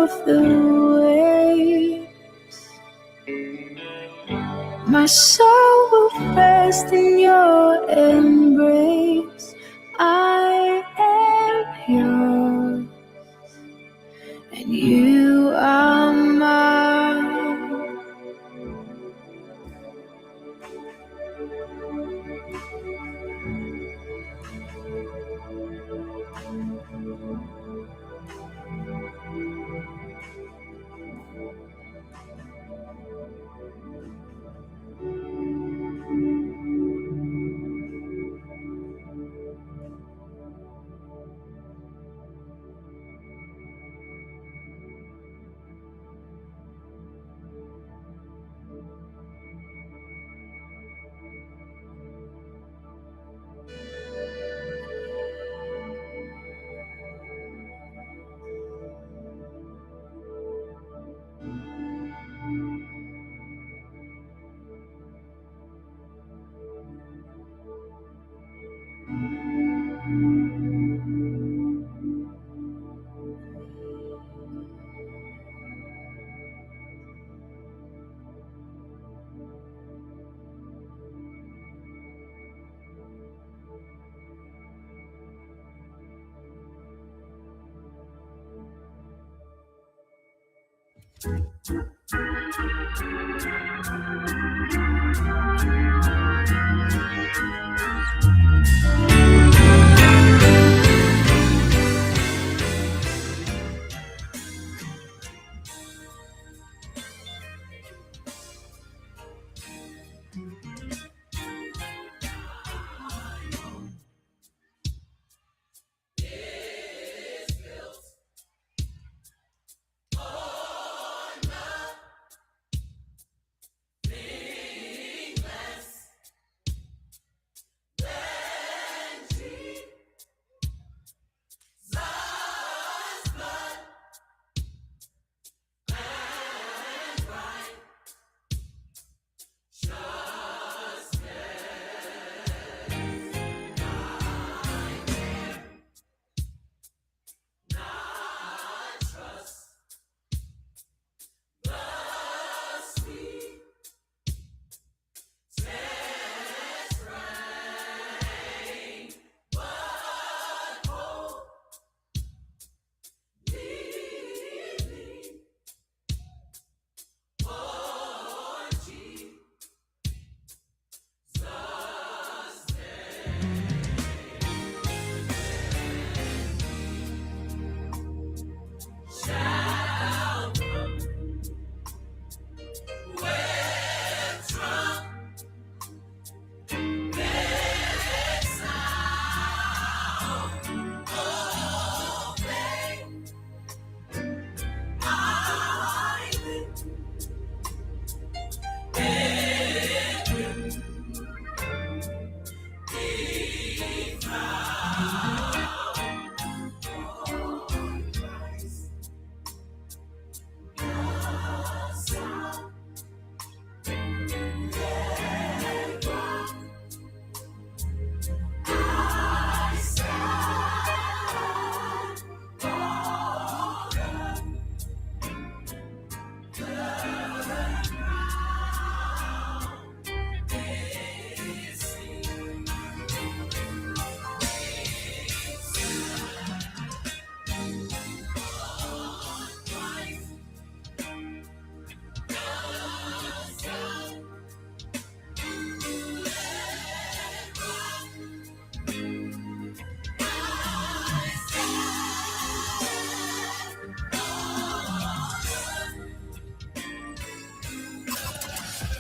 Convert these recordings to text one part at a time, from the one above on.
of the waves. My soul will rest in your embrace. I am yours, and you are mine.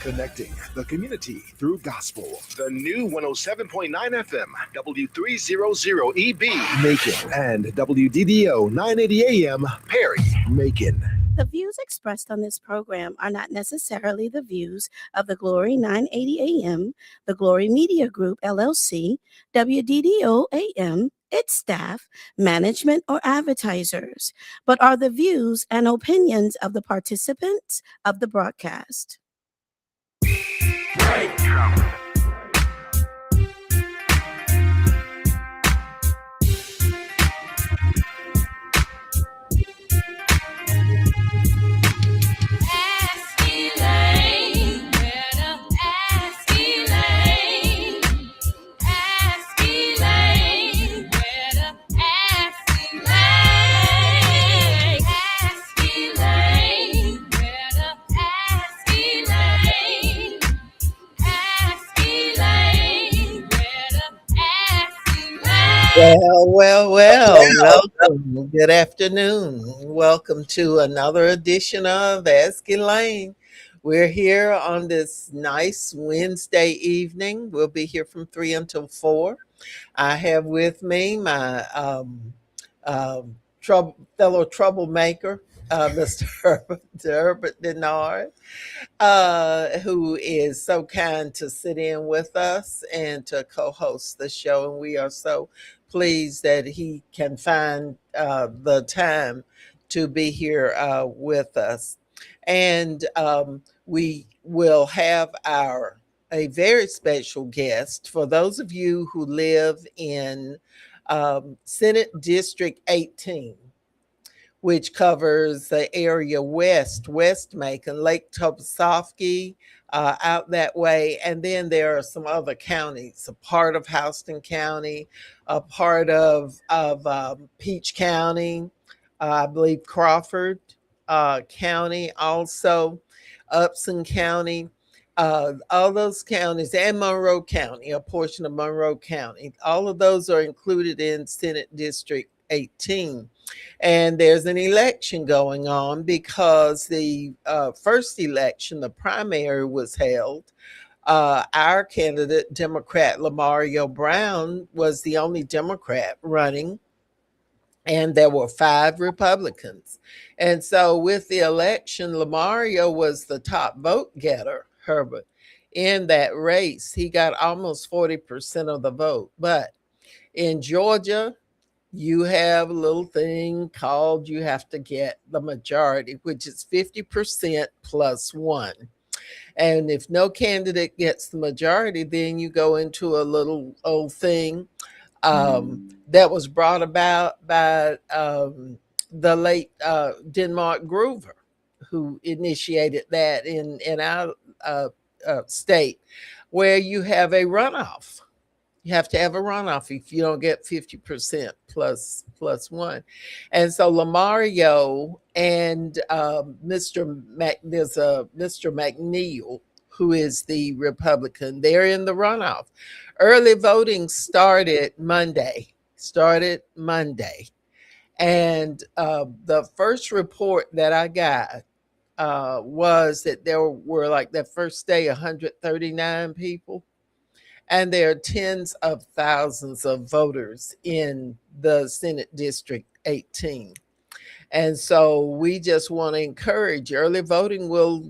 Connecting the community through gospel. The new 107.9 FM, W300EB, Macon, and WDDO 980 AM, Perry, Macon. The views expressed on this program are not necessarily the views of the Glory 980 AM, the Glory Media Group, LLC, WDDO AM, its staff, management, or advertisers, but are the views and opinions of the participants of the broadcast. Right. Welcome. Good afternoon. Welcome to another edition of Ask Elaine. We're here on this nice Wednesday evening. We'll be here from 3 until 4. I have with me my fellow troublemaker, Mr. Herbert Denard, who is so kind to sit in with us and to co host the show. And we are so pleased that he can find the time to be here with us. And we will have a very special guest for those of you who live in Senate District 18, which covers the area West Macon, Lake Toposophy, out that way. And then there are some other counties, a part of Houston County, a part of Peach County, I believe Crawford County, also Upson County. All those counties and Monroe County, a portion of Monroe County, all of those are included in Senate District 18. And there's an election going on because the first election, the primary, was held. Our candidate, Democrat Lamario Brown, was the only Democrat running, and there were 5 Republicans. And so, with the election, Lamario was the top vote getter, Herbert, in that race. He got almost 40% of the vote. But in Georgia, you have a little thing called you have to get the majority, which is 50% plus 1. And if no candidate gets the majority, then you go into a little old thing that was brought about by the late Denmark Groover, who initiated that in our state, where you have a runoff. You have to have a runoff if you don't get 50% plus 1. And so Lamario and there's a Mr. McNeil, who is the Republican. They're in the runoff. Early voting started Monday. And the first report that I got was that there were, like, that first day, 139 people. And there are tens of thousands of voters in the Senate District 18. And so we just want to encourage early voting will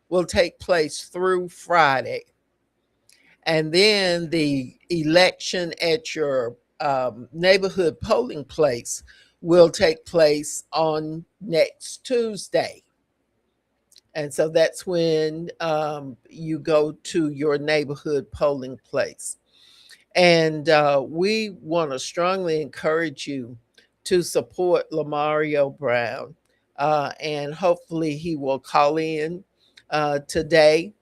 will take place through Friday. And then the election at your neighborhood polling place will take place on next Tuesday. And so that's when you go to your neighborhood polling place. And we want to strongly encourage you to support Lamario Brown. And hopefully he will call in today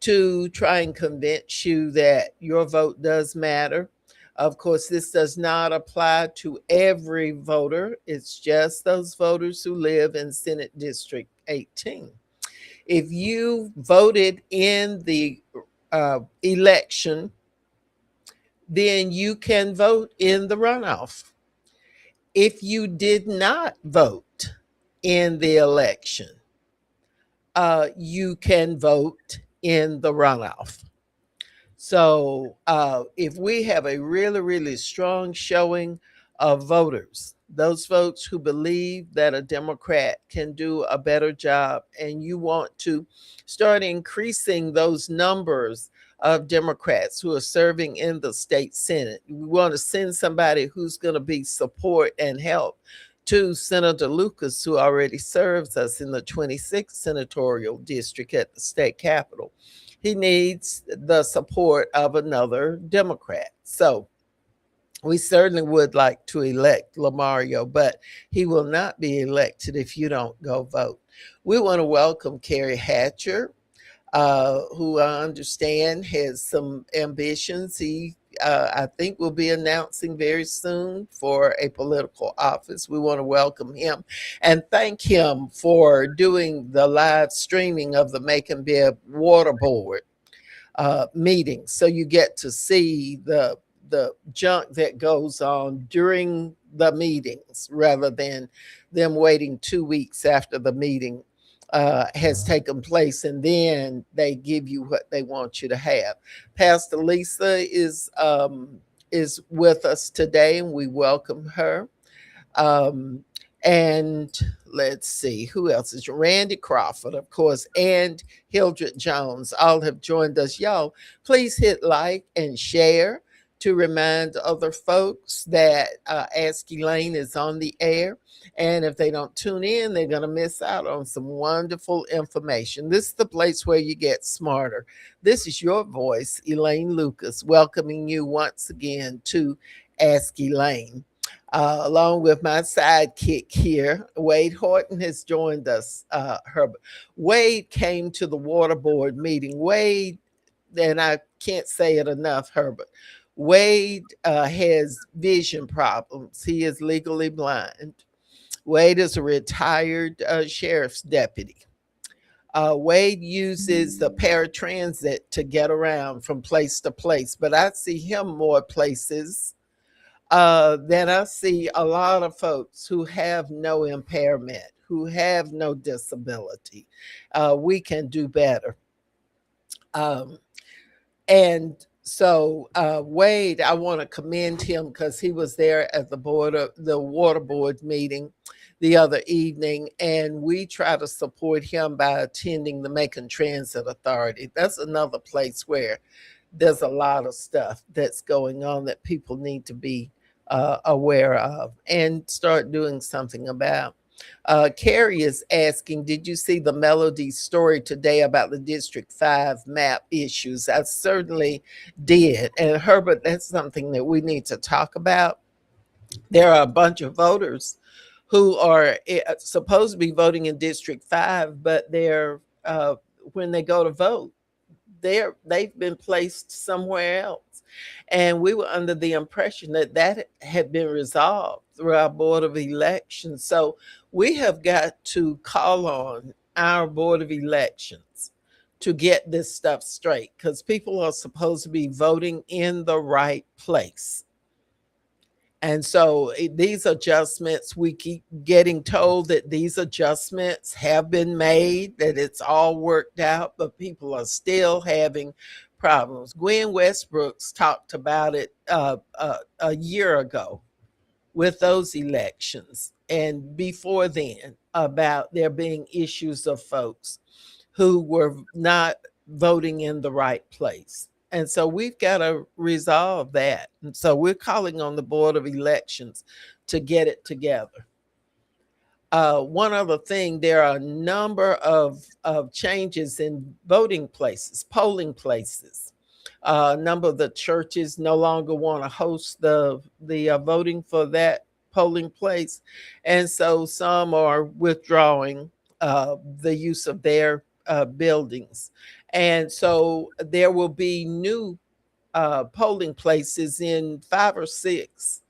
to try and convince you that your vote does matter. Of course, this does not apply to every voter. It's just those voters who live in Senate District 18. If you voted in the election, then you can vote in the runoff. If you did not vote in the election, you can vote in the runoff. So if we have a really, really strong showing of voters, those folks who believe that a Democrat can do a better job, and you want to start increasing those numbers of Democrats who are serving in the state Senate, we want to send somebody who's going to be support and help to Senator Lucas, who already serves us in the 26th senatorial district at the state capitol. He needs the support of another Democrat. So we certainly would like to elect Lamario, but he will not be elected if you don't go vote. We want to welcome Carrie Hatcher, who I understand has some ambitions. He, I think, will be announcing very soon for a political office. We want to welcome him and thank him for doing the live streaming of the Macon Water Board meeting. So you get to see the the junk that goes on during the meetings, rather than them waiting 2 weeks after the meeting has taken place, and then they give you what they want you to have. Pastor Lisa is with us today, and we welcome her. Um, and let's see who else is Randy Crawford, of course, and Hildred Jones. All have joined us. Y'all, please hit like and share to remind other folks that Ask Elaine is on the air. And if they don't tune in, they're going to miss out on some wonderful information. This is the place where you get smarter. This is your voice, Elaine Lucas, welcoming you once again to Ask Elaine. Along with my sidekick here, Wade Horton has joined us. Herbert Wade came to the water board meeting. Wade, and I can't say it enough, Herbert. Wade has vision problems. He is legally blind. Wade is a retired sheriff's deputy. Wade uses the paratransit to get around from place to place, but I see him more places then I see a lot of folks who have no impairment, who have no disability. We can do better. Um, and so Wade, I want to commend him because he was there at the water board meeting the other evening, and we try to support him by attending the Macon Transit Authority. That's another place where there's a lot of stuff that's going on that people need to be aware of and start doing something about. Carrie is asking, did you see the Melody story today about the District 5 map issues? I certainly did. And Herbert, that's something that we need to talk about. There are a bunch of voters who are supposed to be voting in District 5, but they're when they go to vote, they've been placed somewhere else. And we were under the impression that that had been resolved through our Board of Elections. So we have got to call on our Board of Elections to get this stuff straight, because people are supposed to be voting in the right place. And so these adjustments, we keep getting told that these adjustments have been made, that it's all worked out, but people are still having problems. Gwen Westbrooks talked about it a year ago with those elections, and before then, about there being issues of folks who were not voting in the right place. And so we've got to resolve that. And so we're calling on the Board of Elections to get it together. One other thing, there are a number of changes in voting places, polling places. A number of the churches no longer want to host the voting for that polling place. And so some are withdrawing the use of their buildings. And so there will be new polling places in 5 or 6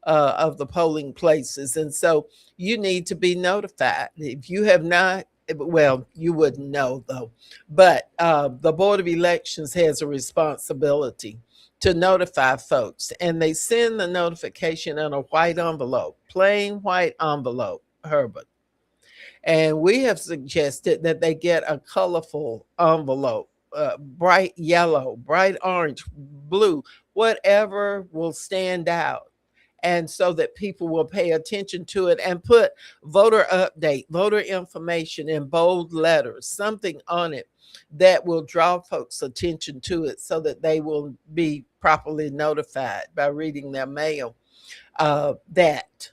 of the polling places. And so you need to be notified. If you have not, well, you wouldn't know though, but the Board of Elections has a responsibility to notify folks, and they send the notification in a white envelope, plain white envelope, Herbert. And we have suggested that they get a colorful envelope, bright yellow, bright orange, blue, whatever will stand out. And so that people will pay attention to it, and put voter update, voter information in bold letters, something on it that will draw folks' attention to it so that they will be properly notified by reading their mail that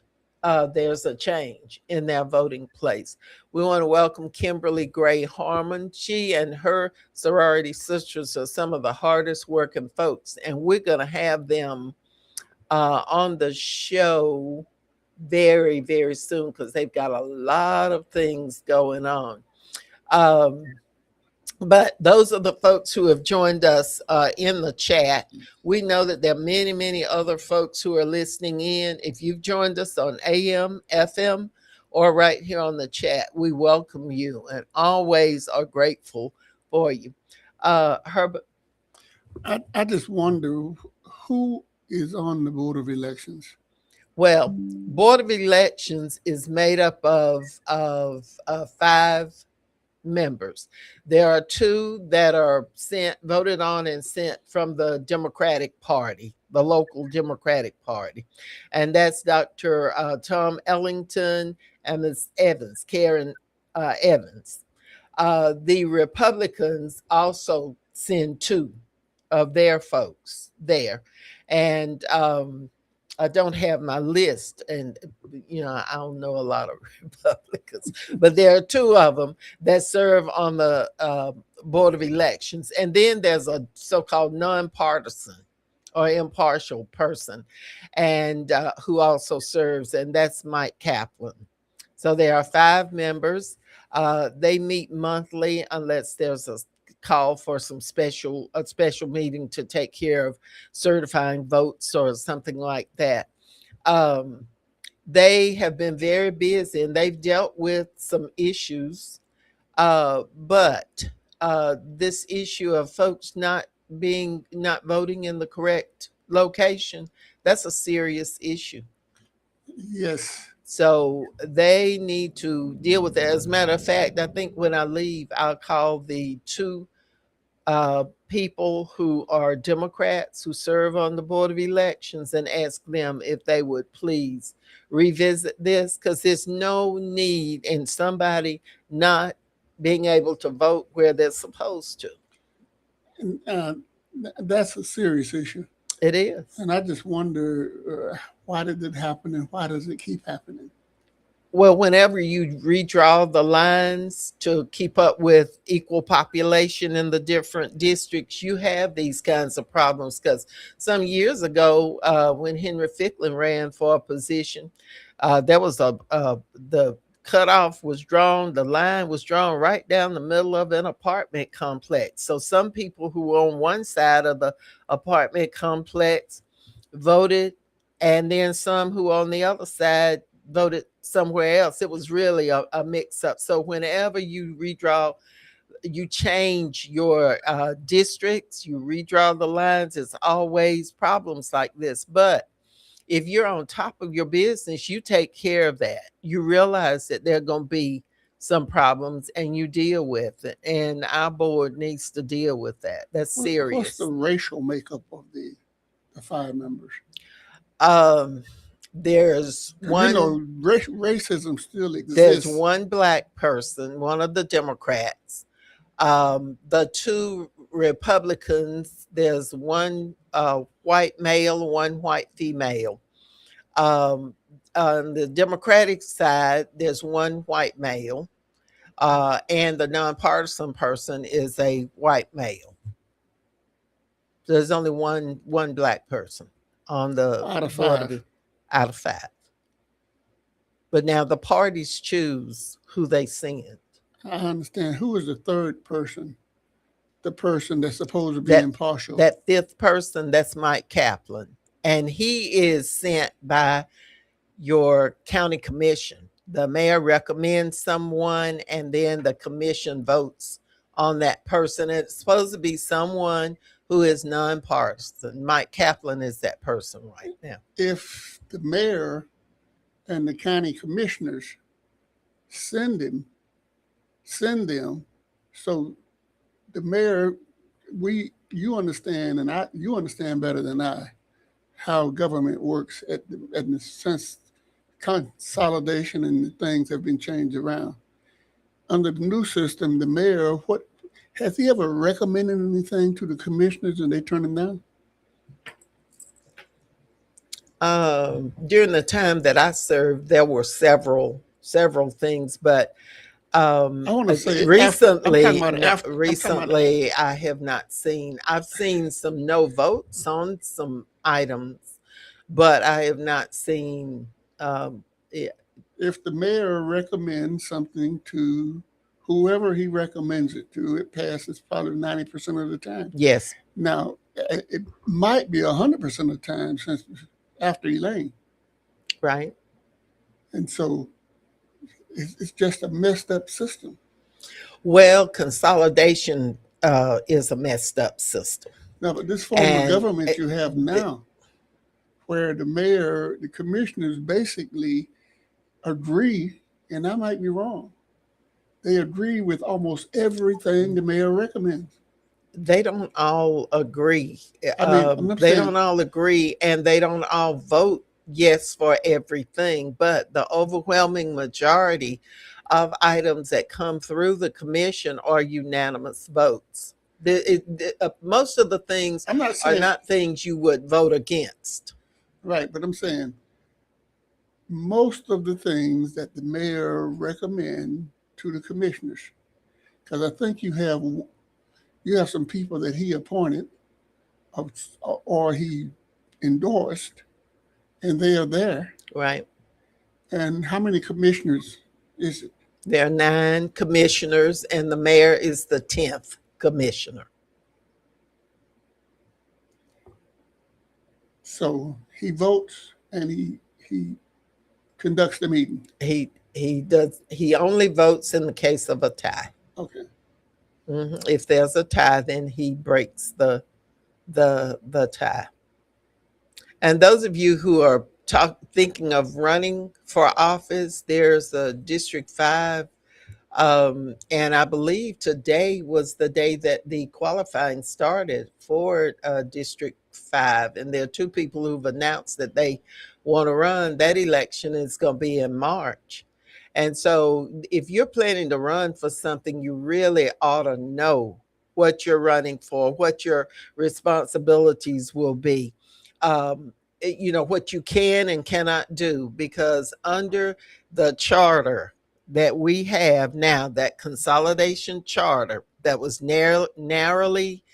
there's a change in their voting place. We want to welcome Kimberly Gray Harmon. She and her sorority sisters are some of the hardest working folks, and we're going to have them on the show very, very soon, because they've got a lot of things going on. But those are the folks who have joined us in the chat. We know that there are many, many other folks who are listening in. If you've joined us on AM, FM, or right here on the chat, we welcome you and always are grateful for you. Herbert? I just wonder who is on the Board of Elections? Well, Board of Elections is made up of 5 members. There are 2 that are voted on and sent from the Democratic Party, the local Democratic Party, and that's Dr. Tom Ellington and Ms. Evans, Karen Evans. The Republicans also send 2 of their folks there, and I don't have my list, and I don't know a lot of Republicans, but there are 2 of them that serve on the Board of Elections, and then there's a so-called nonpartisan or impartial person, and who also serves, and that's Mike Kaplan. So there are 5 members. They meet monthly unless there's a call for a special meeting to take care of certifying votes or something like that. They have been very busy and they've dealt with some issues, but this issue of folks not voting in the correct location, that's a serious issue. Yes. So they need to deal with that. As a matter of fact, I think when I leave, I'll call the 2 people who are Democrats who serve on the Board of Elections and ask them if they would please revisit this, because there's no need in somebody not being able to vote where they're supposed to. And, that's a serious issue. It is. And I just wonder, why did it happen and why does it keep happening? Well, whenever you redraw the lines to keep up with equal population in the different districts, you have these kinds of problems. Because some years ago, when Henry Ficklin ran for a position, there was the cutoff was drawn, the line was drawn right down the middle of an apartment complex. So some people who were on one side of the apartment complex voted, and then some who were on the other side voted somewhere else. It was really a mix-up. So whenever you redraw, you change your districts, you redraw the lines, it's always problems like this. But if you're on top of your business, you take care of that. You realize that there are going to be some problems and you deal with it. And our board needs to deal with that. That's serious. What's the racial makeup of the 5 members? There's one. Racism still exists. There's one Black person, one of the Democrats. The 2 Republicans, there's one white male, one white female. On the Democratic side, there's one white male, and the nonpartisan person is a white male. There's only one Black person on the out of board. Out of 5. But now the parties choose who they send. I understand. Who is the 3rd person? The person that's supposed to be impartial. That 5th person, that's Mike Kaplan. And he is sent by your county commission. The mayor recommends someone and then the commission votes on that person. It's supposed to be someone who is nonpartisan. Mike Kaplan is that person right now. If the mayor and the county commissioners send them, so the mayor, you understand, and you understand better than I how government works at the sense consolidation and the things have been changed around. Under the new system, the mayor, has he ever recommended anything to the commissioners and they turn him down? During the time that I served, there were several things, but I want to say recently, I have not seen. I've seen some no votes on some items, but I have not seen it. If the mayor recommends something to whoever he recommends it to, it passes probably 90% of the time. Yes. Now, it might be 100% of the time since after Elaine. Right. And so it's just a messed up system. Well, consolidation is a messed up system. No, but this form of government you have now, where the mayor, the commissioners basically agree, and I might be wrong, they agree with almost everything the mayor recommends. They don't all agree. I mean, I'm not They saying, don't all agree, and they don't all vote yes for everything. But the overwhelming majority of items that come through the commission are unanimous votes. Most of the things I'm not are saying, not things you would vote against. right, but I'm saying most of the things that the mayor recommend to the commissioners, because I think you have some people that he appointed or he endorsed, and they are there. Right. And how many commissioners is it? There are 9 commissioners, and the mayor is the 10th commissioner. So he votes and he conducts the meeting. He only votes in the case of a tie. Okay. If there's a tie, then he breaks the tie. And those of you who are thinking of running for office, there's a District 5. And I believe today was the day that the qualifying started for District 5. And there are 2 people who've announced that they want to run. That election is going to be in March. And so if you're planning to run for something, you really ought to know what you're running for, what your responsibilities will be, what you can and cannot do, because under the charter that we have now, that consolidation charter that was narrowly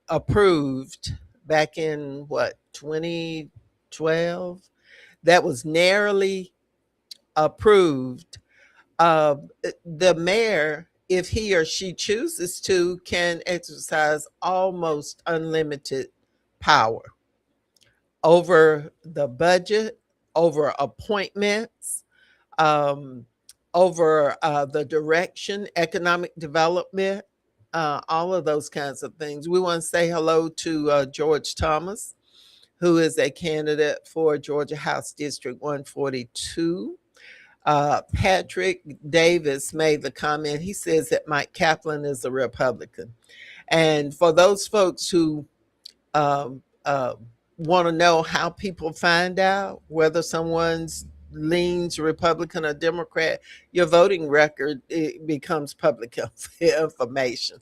approved back in 2012, that was narrowly approved. The mayor, if he or she chooses to, can exercise almost unlimited power over the budget, over appointments, um, over the direction, economic development, all of those kinds of things. We want to say hello to George Thomas, who is a candidate for Georgia House District 142. Patrick Davis made the comment. He says that Mike Kaplan is a Republican. And for those folks who um, uh, want to know how people find out whether someone's leans Republican or Democrat, your voting record, it becomes public information.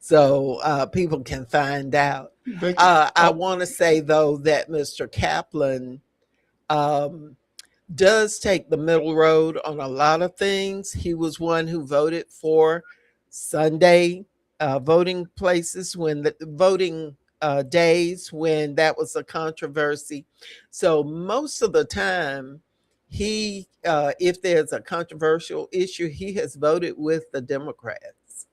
So people can find out. I want to say, though, that Mr. Kaplan does take the middle road on a lot of things. He was one who voted for Sunday voting places when the voting days, when that was a controversy. So most of the time, if there's a controversial issue, he has voted with the Democrats.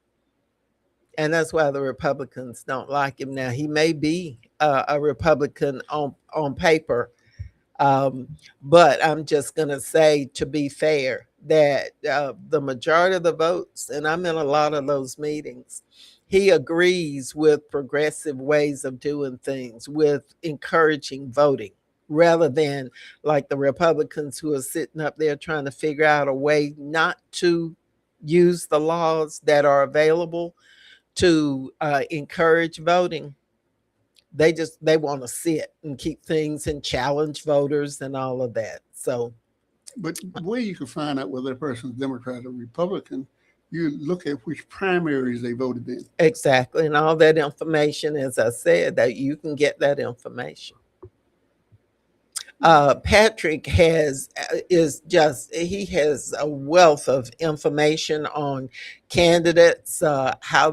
And that's why the Republicans don't like him now. He may be a Republican on paper, but I'm just going to say, to be fair, that the majority of the votes, and I'm in a lot of those meetings, he agrees with progressive ways of doing things, with encouraging voting, rather than like the Republicans who are sitting up there trying to figure out a way not to use the laws that are available to encourage voting. They want to sit and keep things and challenge voters and all of that. So, but the way you can find out whether a person's Democrat or Republican, you look at which primaries they voted in. Exactly. And all that information, as I said, that you can get that information. Patrick he has a wealth of information on candidates, how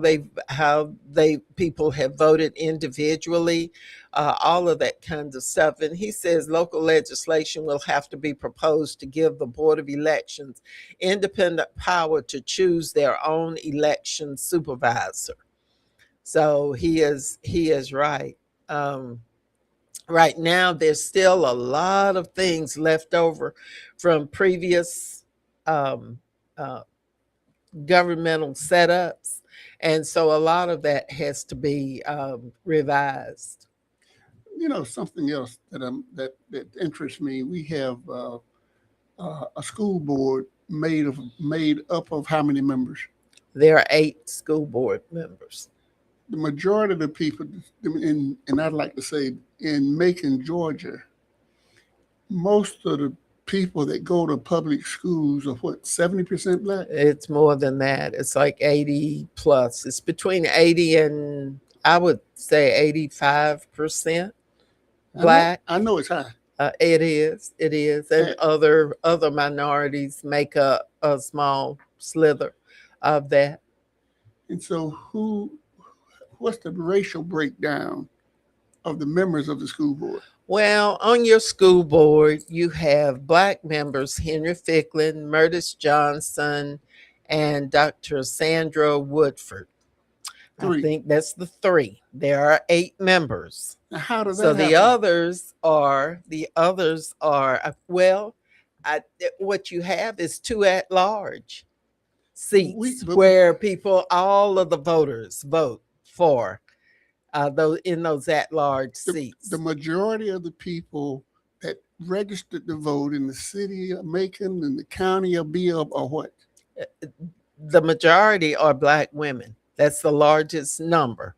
people have voted individually, all of that kind of stuff. And he says local legislation will have to be proposed to give the Board of Elections independent power to choose their own election supervisor. So he is right. Right now, there's still a lot of things left over from previous governmental setups. And so a lot of that has to be revised. something else that interests me. We have a school board made up of how many members? There are 8 school board members. The majority of the people, and I'd like to say in Macon, Georgia, most of the people that go to public schools are 70% black? It's more than that. It's like 80 plus. It's between 80 and I would say 85% black. I know it's high. It is, and other minorities make up a small slither of that. And so, what's the racial breakdown of the members of the school board? Well, on your school board, you have black members: Henry Ficklin, Murtis Johnson, and Dr. Sandra Woodford. 3. I think that's the 3. There are 8 members. Now, how does that So happen? the others are what you have is 2 at-large seats where all of the voters vote for those at-large seats. The majority of the people that registered to vote in the city of Macon and the county of Bibb are what? The majority are black women. That's the largest number.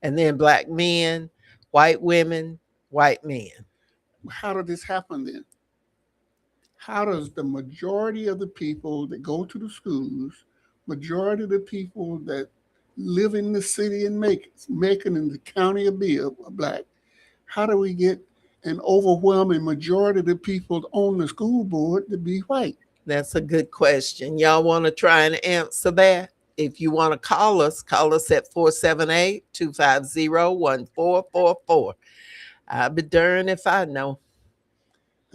And then black men, white women, white men. How did this happen then? How does the majority of the people that go to the schools, majority of the people that live in the city in Macon in the county of Bibb are black? How do we get an overwhelming majority of the people on the school board to be white? That's a good question. Y'all want to try and answer that? If you want to call us at 478-250-1444. I'll be darned if I know.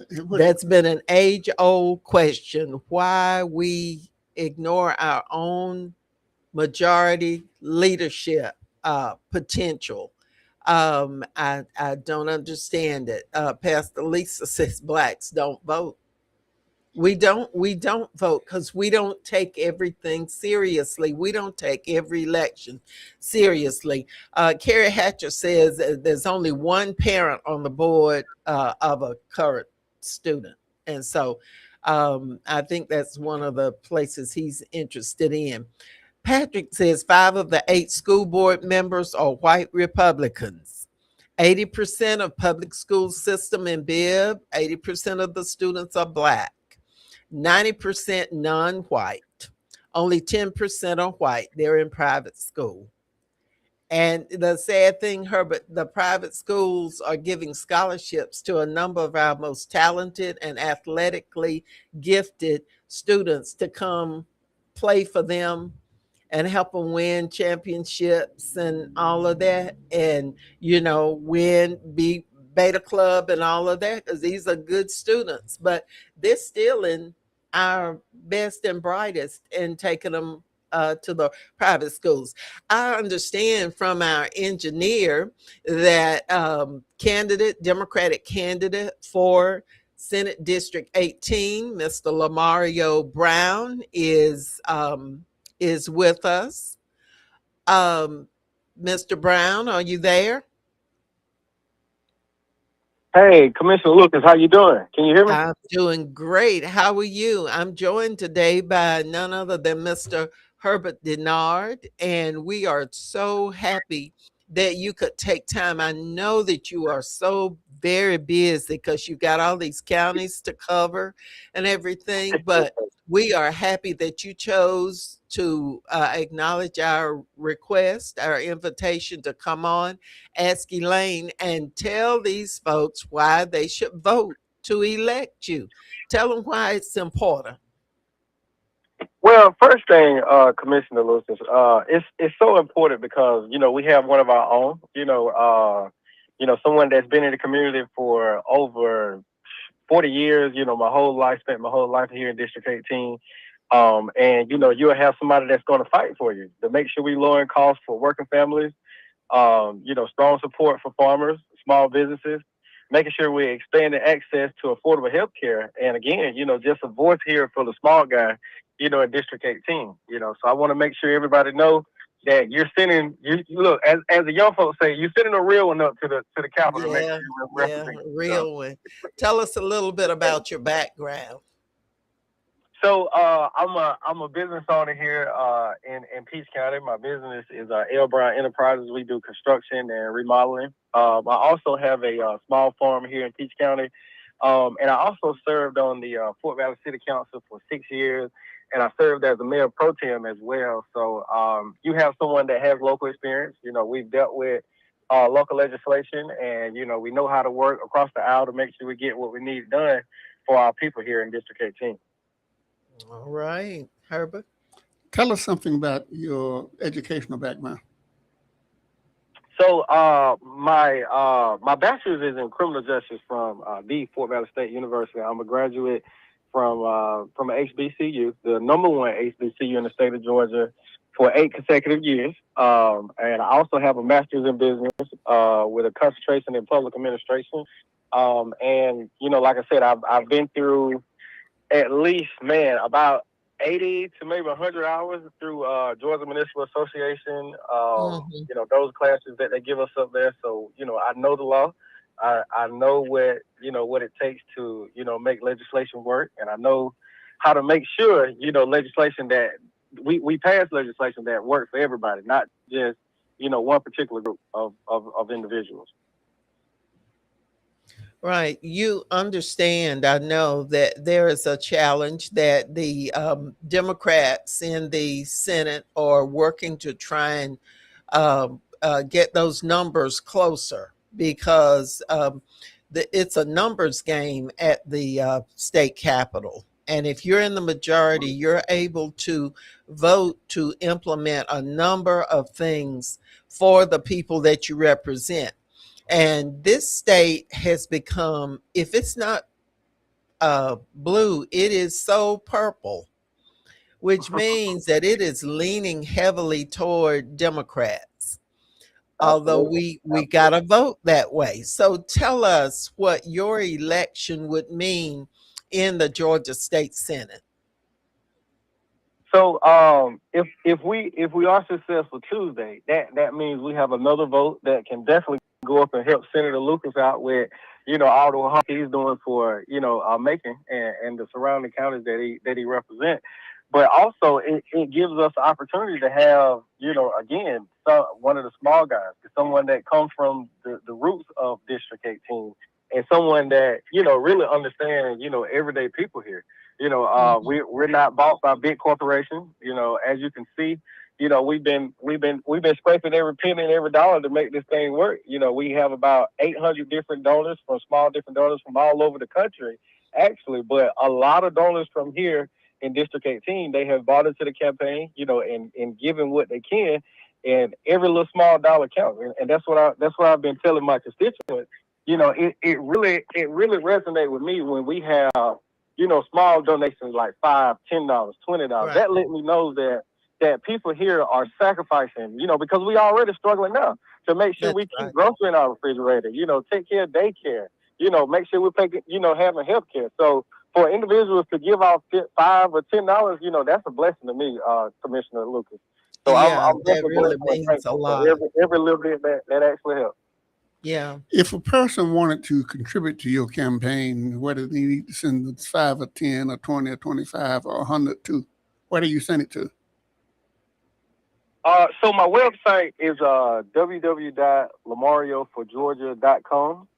That's been an age-old question, why we ignore our own majority leadership potential. I don't understand it. Pastor Lisa says blacks don't vote. We don't vote because we don't take everything seriously. We don't take every election seriously. Carrie Hatcher says there's only one parent on the board of a current student. And so I think that's one of the places he's interested in. Patrick says 5 of the 8 school board members are white Republicans. 80% of public school system in Bibb, 80% of the students are black. 90% non-white. Only 10% are white. They're in private school. And the sad thing, Herbert, the private schools are giving scholarships to a number of our most talented and athletically gifted students to come play for them and help them win championships and all of that. And, be Beta Club and all of that, because these are good students. But they're stealing our best and brightest and taking them to the private schools. I understand from our engineer that Democratic candidate for Senate District 18, Mr. Lamario Brown, is with us. Mr. Brown, are you there? Hey, Commissioner Lucas, how you doing? Can you hear me? I'm doing great. How are you? I'm joined today by none other than Mr. Herbert Denard, and we are so happy that you could take time. I know that you are so very busy because you got all these counties to cover and everything, but we are happy that you chose to acknowledge our request, our invitation to come on, ask Elaine, and tell these folks why they should vote to elect you. Tell them why it's important. Well, first thing, Commissioner Lucas, it's so important because we have one of our own. Someone that's been in the community for over 40 years. Spent my whole life here in District 18. And you'll have somebody that's going to fight for you to make sure we lower costs for working families. Strong support for farmers, small businesses, making sure we're expanding access to affordable health care. And again, just a voice here for the small guy, in District 18. So I want to make sure everybody know that you're sending. You look, as the young folks say, you're sending a real one up to the Capitol to make Yeah, sure you yeah, represent. real one. Tell us a little bit about your background. So I'm a business owner here in Peach County. My business is L Brown Enterprises. We do construction and remodeling. I also have a small farm here in Peach County, and I also served on the Fort Valley City Council for 6 years, and I served as a mayor pro tem as well. So you have someone that has local experience. You know, we've dealt with local legislation, and you know we know how to work across the aisle to make sure we get what we need done for our people here in District 18. All right, Herbert. Tell us something about your educational background. So my bachelor's is in criminal justice from the Fort Valley State University. I'm a graduate from a HBCU, the number one HBCU in the state of Georgia, for 8 consecutive years. And I also have a master's in business with a concentration in public administration. And you know, like I said, I've been through at least, man, about 80 to maybe 100 hours through Georgia Municipal Association. You know, those classes that they give us up there. So, you know, I know the law. I know what it takes to, you know, make legislation work. And I know how to make sure, you know, legislation that we pass legislation that works for everybody, not just, you know, one particular group of individuals. Right. You understand, I know that there is a challenge that the Democrats in the Senate are working to try and get those numbers closer because it's a numbers game at the state capitol. And if you're in the majority, you're able to vote to implement a number of things for the people that you represent. And this state has become, if it's not blue, it is so purple, which means that it is leaning heavily toward Democrats. Although we got to vote that way. So tell us what your election would mean in the Georgia State Senate. So if we are successful Tuesday, that means we have another vote that can definitely go up and help Senator Lucas out with, you know, all the work he's doing for, you know, Macon and the surrounding counties that he represents. But also it gives us the opportunity to have, you know, again, one of the small guys, someone that comes from the roots of District 18, and someone that, you know, really understands, you know, everyday people here. You know, we're not bought by big corporations. You know, as you can see, you know, we've been scraping every penny and every dollar to make this thing work. You know, we have about 800 different donors different donors from all over the country, actually, but a lot of donors from here in District 18, they have bought into the campaign, you know, and given what they can, and every little small dollar counts. And that's what I've been telling my constituents. You know, it really resonates with me when we have, you know, small donations like $5, $10, $20. Right. That let me know that people here are sacrificing, you know, because we already struggling now to make sure we keep grocery in our refrigerator, you know, take care of daycare, you know, make sure we're taking, you know, having health care. So for individuals to give out $5 or $10, you know, that's a blessing to me, Commissioner Lucas. So yeah, I'm that really means a lot. Every little bit that actually helps. Yeah. If a person wanted to contribute to your campaign, whether they need to send 5 or 10 or 20 or 25 or 100 to, where do you send it to? So my website is www.lamarioforgeorgia.com.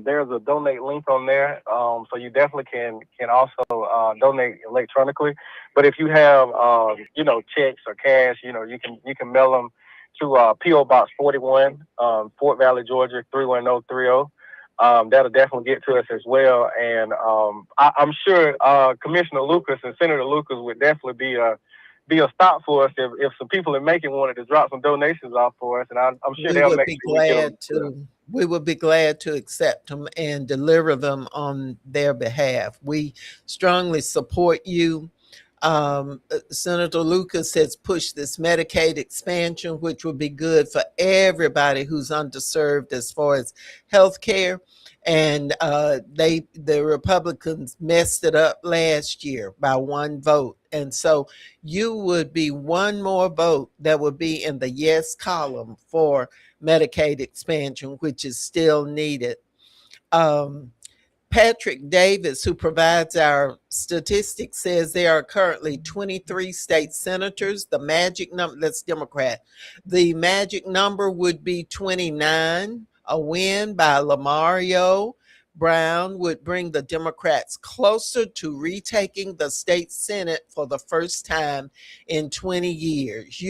There's a donate link on there, so you definitely can also donate electronically. But if you have you know, checks or cash, you know, you can mail them to PO Box 41, Fort Valley, Georgia 31030. That'll definitely get to us as well. And I'm sure Commissioner Lucas and Senator Lucas would definitely be a stop for us if some people in Macon wanted to drop some donations off for us, and I'm sure they'll make sure we would be glad to accept them and deliver them on their behalf. We strongly support you. Senator Lucas has pushed this Medicaid expansion, which would be good for everybody who's underserved as far as health care. and the Republicans messed it up last year by one vote. And so you would be one more vote that would be in the yes column for Medicaid expansion, which is still needed. Patrick Davis, who provides our statistics, says there are currently 23 state senators. The magic number, that's Democrat, the magic number would be 29. A win by Lamario Brown would bring the Democrats closer to retaking the state Senate for the first time in 20 years.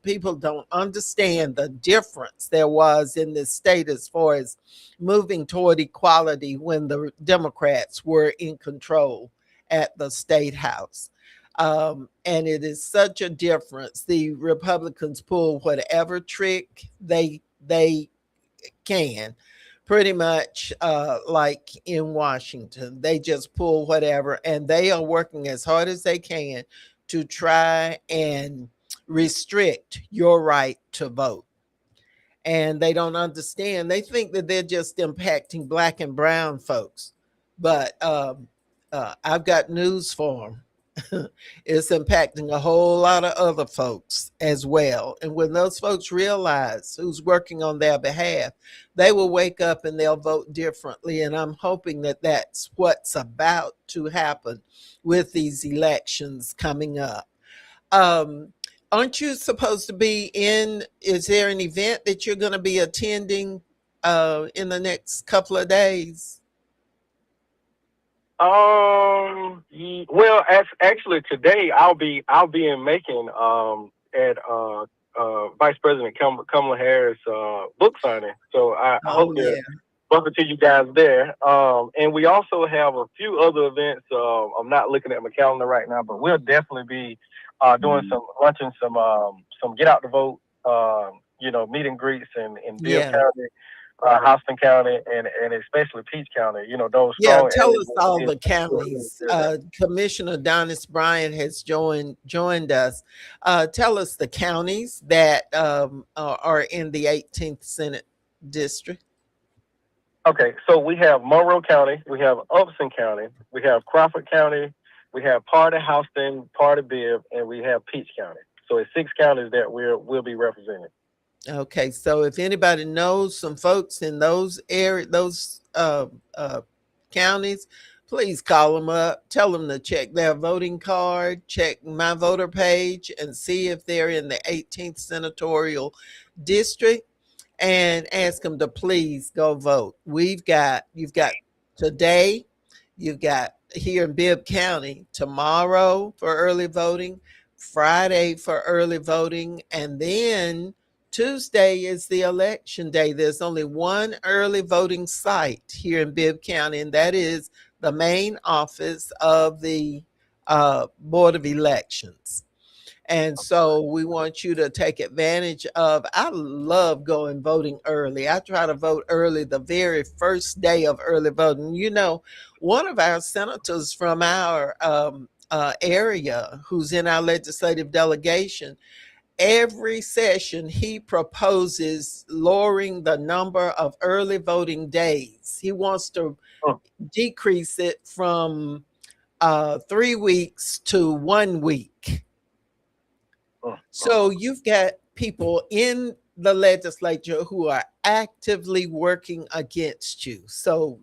People don't understand the difference there was in this state as far as moving toward equality when the Democrats were in control at the state house. And it is such a difference. The Republicans pull whatever trick they can, pretty much like in Washington. They just pull whatever, and they are working as hard as they can to try and restrict your right to vote. And they don't understand. They think that they're just impacting black and brown folks. But I've got news for them. It's impacting a whole lot of other folks as well. And when those folks realize who's working on their behalf, they will wake up and they'll vote differently. And I'm hoping that that's what's about to happen with these elections coming up. Aren't you supposed to be is there an event that you're going to be attending in the next couple of days? Well, actually today I'll be in Macon at Vice President Kamala Harris book signing. So I hope to bump into you guys there. And we also have a few other events. I'm not looking at my calendar right now, but we'll definitely be doing some luncheon, some get out the vote, meet and greets in Bibb County, Houston County, and especially Peach County. Those. Yeah, tell us all the counties. Commissioner Donis Bryant has joined us. Tell us the counties that are in the 18th Senate District. Okay, so we have Monroe County, we have Upson County, we have Crawford County, we have part of Houston, part of Bibb, and we have Peach County. So it's 6 counties that we'll be representing. Okay, so if anybody knows some folks in those counties, please call them up. Tell them to check their voting card, check my voter page, and see if they're in the 18th Senatorial District, and ask them to please go vote. You've got today, you've got here in Bibb County, tomorrow for early voting, Friday for early voting, and then Tuesday is the election day. There's only one early voting site here in Bibb County, and that is the main office of the Board of Elections. And so we want you to take advantage of, I love going voting early. I try to vote early the very first day of early voting. One of our senators from our area who's in our legislative delegation, every session, he proposes lowering the number of early voting days. He wants to decrease it from 3 weeks to 1 week. So you've got people in the legislature who are actively working against you. So,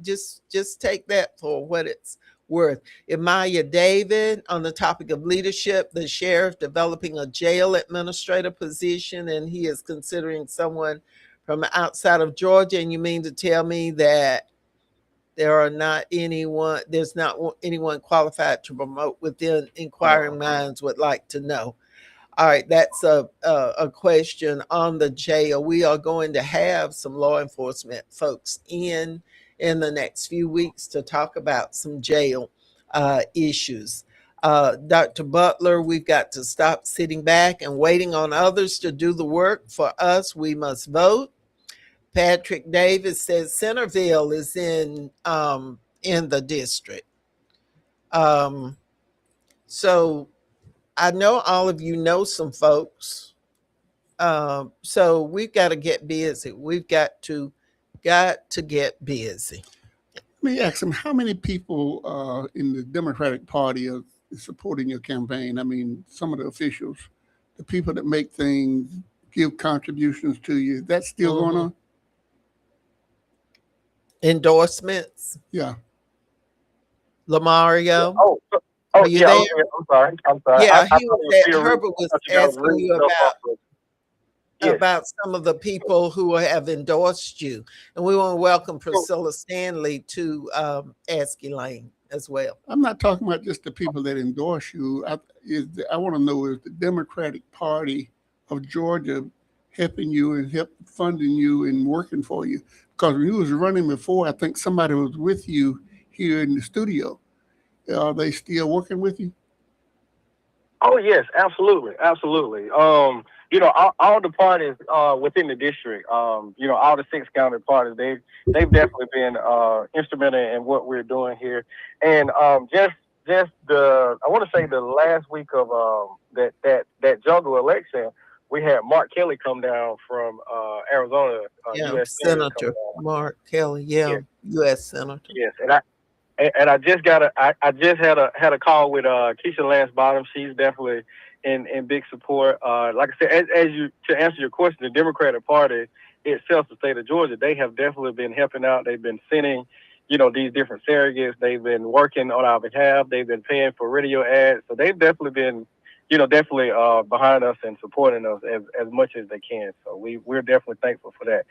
just take that for what it's worth. Amaya David, on the topic of leadership, the sheriff developing a jail administrator position, and he is considering someone from outside of Georgia. And you mean to tell me that there's not anyone qualified to promote within inquiring minds would like to know. All right, that's a question on the jail. We are going to have some law enforcement folks in the next few weeks to talk about some jail issues. Dr. Butler, we've got to stop sitting back and waiting on others to do the work for us. We must vote. Patrick Davis says Centerville is in the district. So I know all of you know some folks. So we've got to get busy. We've got to Got to get busy. Let me ask him, how many people in the Democratic Party are supporting your campaign? I mean, some of the officials, the people that make things, give contributions to you. That's still going on? Endorsements. Yeah. Lamario. Oh, Are you yeah. there? I'm sorry. I'm sorry. Yeah, I he thought was it was Phil Reed. Herbert was I thought you guys asking reading you stuff off of. Yes. about some of the people who have endorsed you. And we want to welcome Priscilla Stanley to ask Elaine as well. I'm not talking about just the people that endorse you. I want to know, is the Democratic Party of Georgia helping you and funding you and working for you? Because when you was running before, I think somebody was with you here in the studio. Are they still working with you? Oh yes, absolutely. You know, all the parties within the district, you know, all the 6 county parties, they've definitely been instrumental in what we're doing here. And just I want to say the last week of that jungle election, we had Mark Kelly come down from Arizona, U.S. Senator Mark Kelly, U.S. Senator. Yes, and I just had a call with Keisha Lance Bottom. She's definitely in big support. Like I said, to answer your question, the Democratic Party itself, the state of Georgia, they have definitely been helping out. They've been sending, you know, these different surrogates. They've been working on our behalf. They've been paying for radio ads. So they've definitely been, you know, behind us and supporting us as much as they can. So we're definitely thankful for that.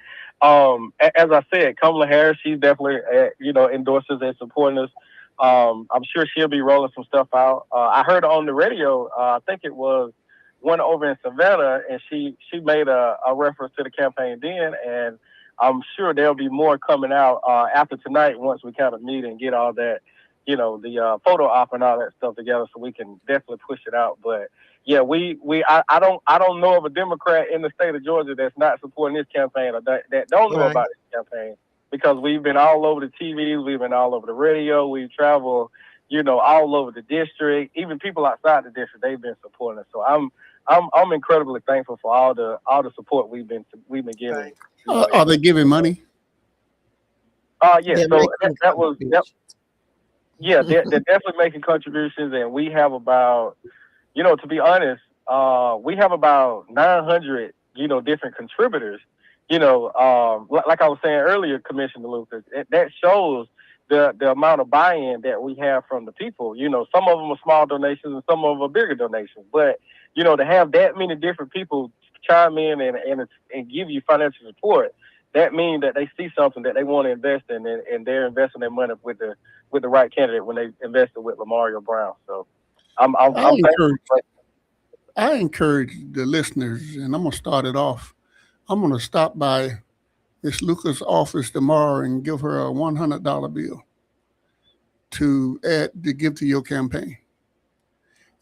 As I said, Kamala Harris, she's definitely, you know, endorses and supporting us. I'm sure she'll be rolling some stuff out. I heard on the radio, I think it was one over in Savannah, and she made a reference to the campaign then, and I'm sure there'll be more coming out after tonight once we kind of meet and get all that, you know, the photo op and all that stuff together, so we can definitely push it out. But yeah, I don't know of a Democrat in the state of Georgia that's not supporting this campaign or that don't know about this campaign, because we've been all over the TVs, we've been all over the radio, we've traveled, you know, all over the district. Even people outside the district, they've been supporting us. So I'm incredibly thankful for all the support we've been getting. Right. Are they giving money? Yeah. So that was. Yeah, they're definitely making contributions, and we have about, you know, to be honest, we have about 900, you know, different contributors. You know, like I was saying earlier, Commissioner Lucas, that shows the amount of buy-in that we have from the people. You know, some of them are small donations and some of them are bigger donations. But, you know, to have that many different people chime in and give you financial support, that means that they see something that they want to invest in, and they're investing their money with the right candidate when they invested with Lamario Brown. So I encourage the listeners, and I'm going to start it off. I'm going to stop by Miss Lucas' office tomorrow and give her a $100 bill to give to your campaign.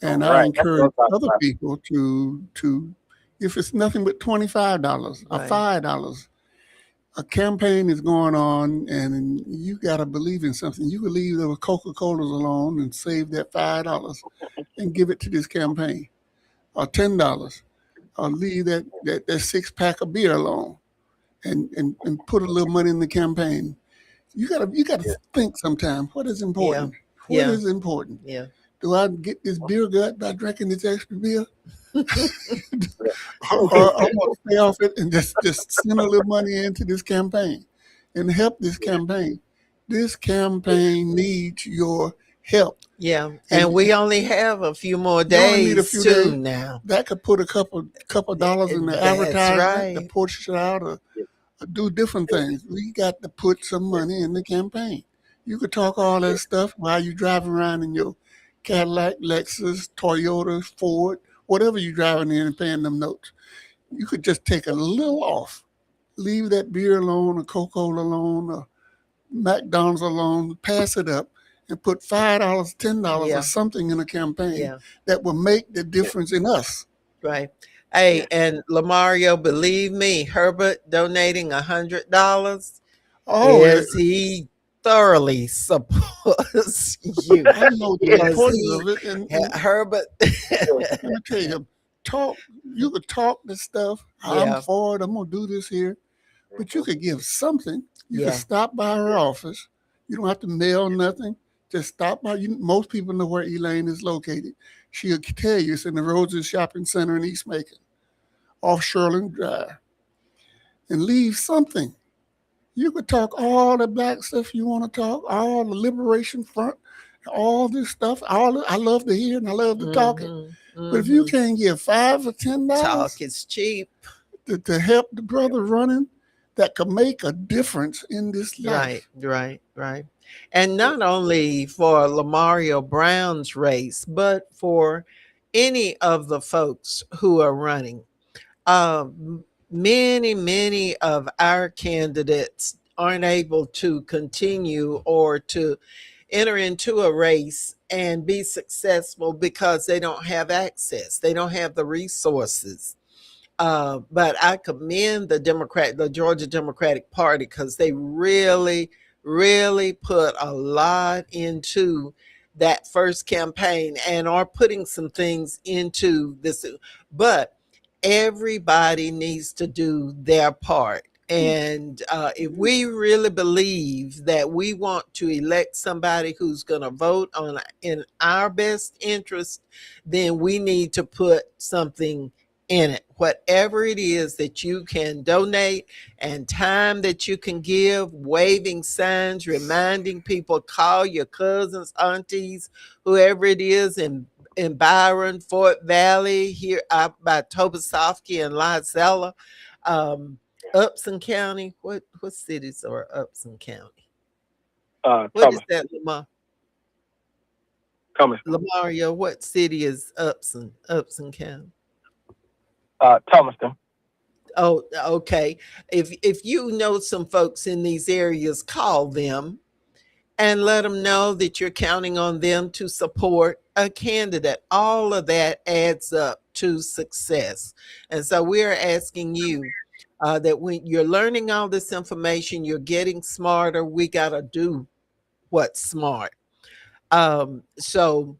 And I encourage other people to, if it's nothing but $25 or $5, a campaign is going on, and you got to believe in something. You can leave those Coca-Colas alone and save that $5 and give it to this campaign, or $10, or leave that 6-pack of beer alone and put a little money in the campaign. You gotta think sometimes, what is important? What is important? Yeah. Do I get this beer gut by drinking this extra beer? Or I'm gonna stay off it and just send a little money into this campaign and help this campaign. This campaign needs your help. Yeah, and we only have a few more days now. That could put a couple dollars in the advertisement to push it out or do different things. We got to put some money in the campaign. You could talk all that stuff while you're driving around in your Cadillac, Lexus, Toyota, Ford, whatever you're driving in and paying them notes. You could just take a little off. Leave that beer alone, or Coca-Cola alone, or McDonald's alone, pass it up, and put $5, $10 or something in a campaign that will make the difference in us. Right. Hey, and Lamario, believe me, Herbert donating $100. He thoroughly supports you. I know the importance of it. And Herbert, let me tell you, you could talk this stuff. I'm for it. I'm gonna do this here, But you could give something. You could Yeah. stop by her office. You don't have to mail nothing. Just stop by. Most people know where Elaine is located. She'll tell you it's in the Roses Shopping Center in East Macon, off Sherland Drive, and leave something. You could talk all the black stuff you want to talk, all the Liberation Front, all this stuff. I love to hear and I love to talk it. But if you can't give $5 or $10 Talk is cheap. to help the brother running, that could make a difference in this life. Right. And not only for Lamario Brown's race, but for any of the folks who are running. Many of our candidates aren't able to continue or to enter into a race and be successful because they don't have access. They don't have the resources. But I commend the Georgia Democratic Party, because they really put a lot into that first campaign and are putting some things into this. But everybody needs to do their part. And if we really believe that we want to elect somebody who's going to vote in our best interest, then we need to put something in it. Whatever it is that you can donate and time that you can give, waving signs, reminding people, call your cousins, aunties, whoever it is in Byron, Fort Valley, here out by Tobesofsky and Lizella, Upson County. What cities are Upson County? What is that, Lamar? Lamario, what city is Upson County? Thomaston. Oh, okay. If you know some folks in these areas, call them and let them know that you're counting on them to support a candidate. All of that adds up to success. And so we're asking you that when you're learning all this information, you're getting smarter. We got to do what's smart. So,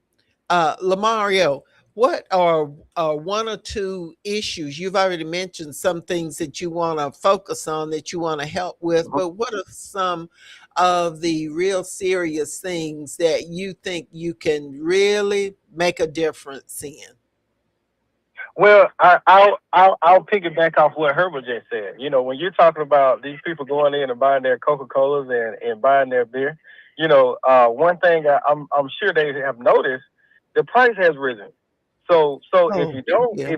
Lamario, what are one or two issues? You've already mentioned some things that you want to focus on, that you want to help with, but what are some of the real serious things that you think you can really make a difference in? Well, I'll piggyback off what Herbert just said. You know, when you're talking about these people going in and buying their Coca-Colas and buying their beer, you know, one thing I'm sure they have noticed, the price has risen. So if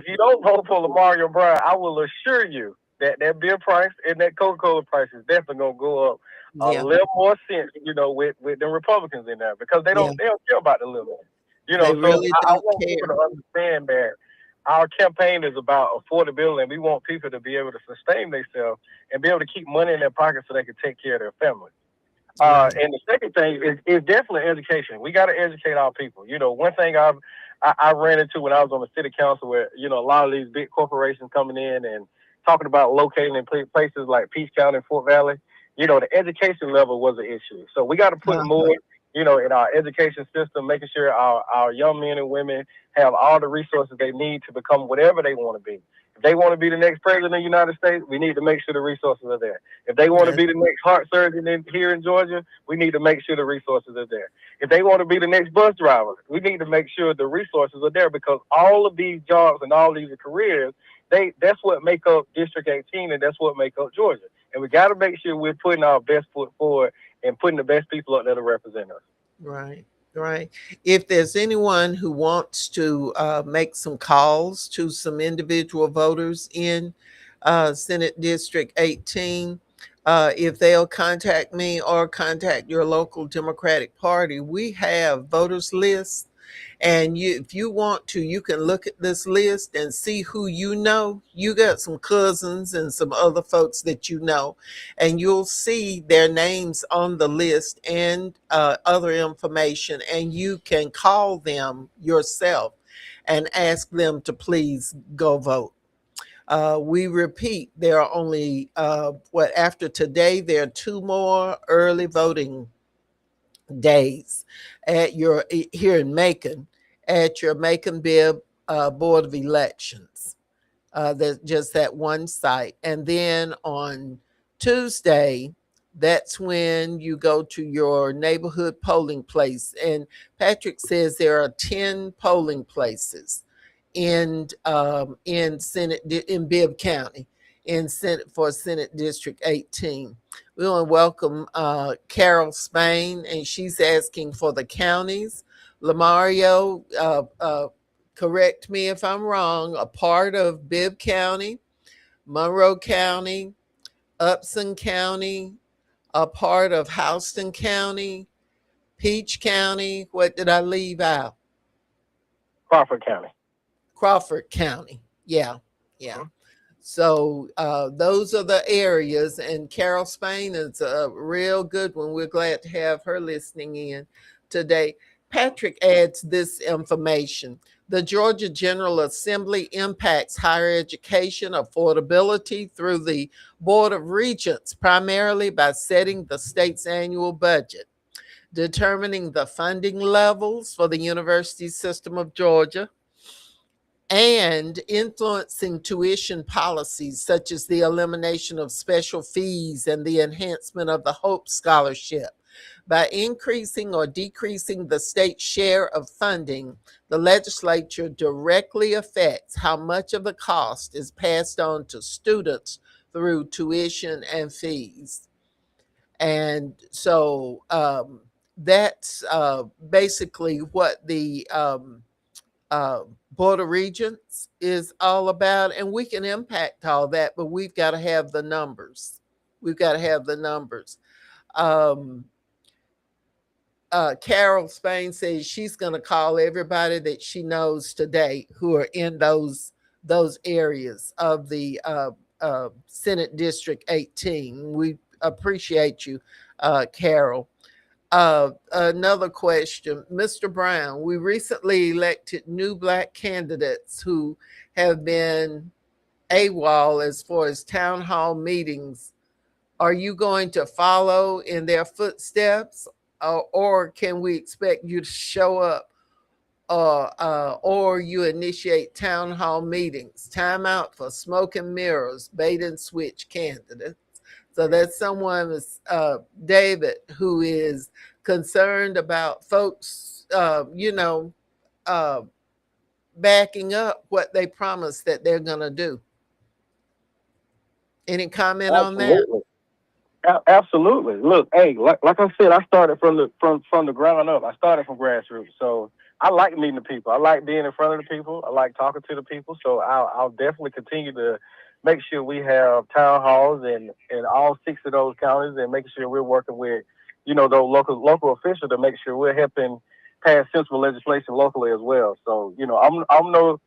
you don't vote for Lamario Brown, I will assure you that beer price and that Coca-Cola price is definitely gonna go up a little more cents, you know, with the Republicans in there, because they don't care about the little. You know, They so really I don't want care. people to understand that our campaign is about affordability, and we want people to be able to sustain themselves and be able to keep money in their pocket so they can take care of their family. And the second thing is definitely education. We got to educate our people. You know, one thing I ran into when I was on the city council, where, you know, a lot of these big corporations coming in and talking about locating in places like Peace County and Fort Valley, you know, the education level was an issue. So we got to put more, you know, in our education system, making sure our young men and women have all the resources they need to become whatever they want to be. If they want to be the next president of the United States, we need to make sure the resources are there. If they want to be the next heart surgeon here in Georgia, we need to make sure the resources are there. If they want to be the next bus driver, we need to make sure the resources are there, because all of these jobs and all these careers, that's what make up District 18, and that's what make up Georgia. And we got to make sure we're putting our best foot forward and putting the best people up there to represent us. Right. If there's anyone who wants to make some calls to some individual voters in Senate District 18, if they'll contact me or contact your local Democratic Party, we have voters lists. And if you want to, you can look at this list and see who you know. You got some cousins and some other folks that you know, and you'll see their names on the list and other information, and you can call them yourself and ask them to please go vote. We repeat, there are only, after today, there are 2 more early voting days here in Macon, at your Macon Bibb Board of Elections. There's just that one site. And then on Tuesday, that's when you go to your neighborhood polling place. And Patrick says there are 10 polling places in Senate in Bibb County in Senate for Senate District 18. We want to welcome Carol Spain, and she's asking for the counties. Lamario, correct me if I'm wrong, a part of Bibb County, Monroe County, Upson County, a part of Houston County, Peach County. What did I leave out? Crawford County. Crawford County. Yeah. So those are the areas, and Carol Spain is a real good one. We're glad to have her listening in today. Patrick adds this information. The Georgia General Assembly impacts higher education affordability through the Board of Regents, primarily by setting the state's annual budget, determining the funding levels for the university system of Georgia, and influencing tuition policies such as the elimination of special fees and the enhancement of the Hope Scholarship. By increasing or decreasing the state share of funding, the legislature directly affects how much of the cost is passed on to students through tuition and fees. And so that's basically what the Board of Regents is all about, and we can impact all that, but we've got to have the numbers. Carol Spain says she's going to call everybody that she knows today who are in those areas of the Senate District 18. We appreciate you, Carol. Another question, Mr. Brown, we recently elected new Black candidates who have been AWOL as far as town hall meetings. Are you going to follow in their footsteps, or can we expect you to show up, or you initiate town hall meetings? Time out for smoke and mirrors, bait and switch candidates. So that's someone, David, who is concerned about folks, backing up what they promised that they're going to do. Any comment on that? Absolutely. Look, hey, like I said, I started from the ground up. I started from grassroots. So I like meeting the people. I like being in front of the people. I like talking to the people. So I'll definitely continue to make sure we have town halls in all 6 of those counties, and making sure we're working with, those local officials to make sure we're helping pass sensible legislation locally as well. So, I'm no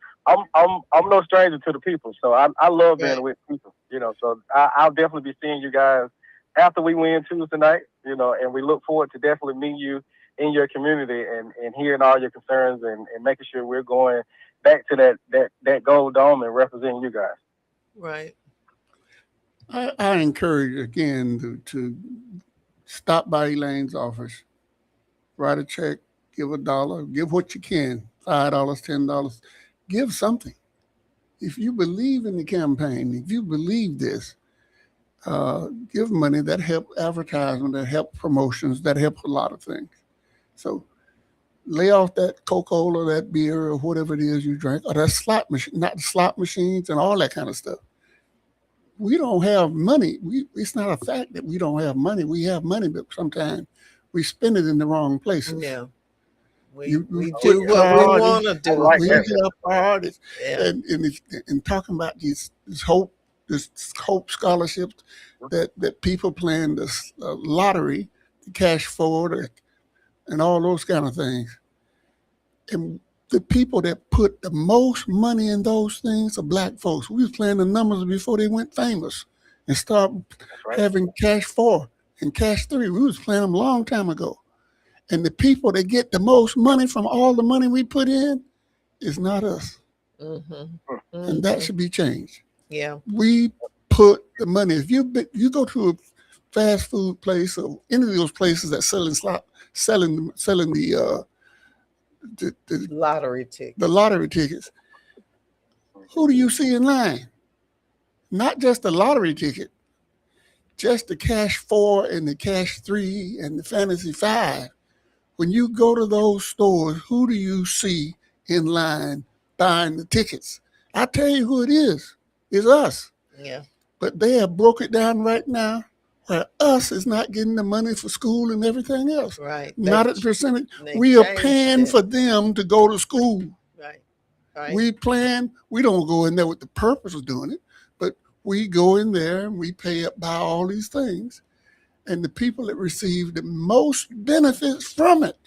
stranger to the people. So I love being with people, so I'll definitely be seeing you guys after we win Tuesday night, and we look forward to definitely meeting you in your community and hearing all your concerns and making sure we're going back to that gold dome and representing you guys. Right. I encourage again to stop by Elaine's office, write a check, give $1, give what you can, $5, $10, give something. If you believe in the campaign, if you believe this, give money. That help advertisement, that help promotions, that help a lot of things. So lay off that Coca-Cola, that beer, or whatever it is you drink, or that slot machine, not the slot machines and all that kind of stuff. We don't have money. It's not a fact that we don't have money. We have money, but sometimes we spend it in the wrong places. Yeah. We You do what we want to do. We have priorities. Yeah. And talking about this hope scholarships that people playing this lottery, the cash forward, and all those kind of things. And the people that put the most money in those things are Black folks. We was playing the numbers before they went famous and started having cash 4 and cash 3. We was playing them a long time ago. And the people that get the most money from all the money we put in is not us. Mm-hmm. And that should be changed. Yeah. We put the money. If you go to a fast food place or any of those places that selling the lottery tickets. The lottery tickets. Who do you see in line? Not just the lottery ticket. just the Cash 4 and the Cash 3 and the Fantasy 5. When you go to those stores, who do you see in line buying the tickets? I tell you who it is. It's us. Yeah. But they have broke it down right now where us is not getting the money for school and everything else. Right. Not at the percentage. They We are changed paying it. for them to go to school. Right. Right. We don't go in there with the purpose of doing it, but we go in there and we pay up, buy all these things. And the people that receive the most benefits from it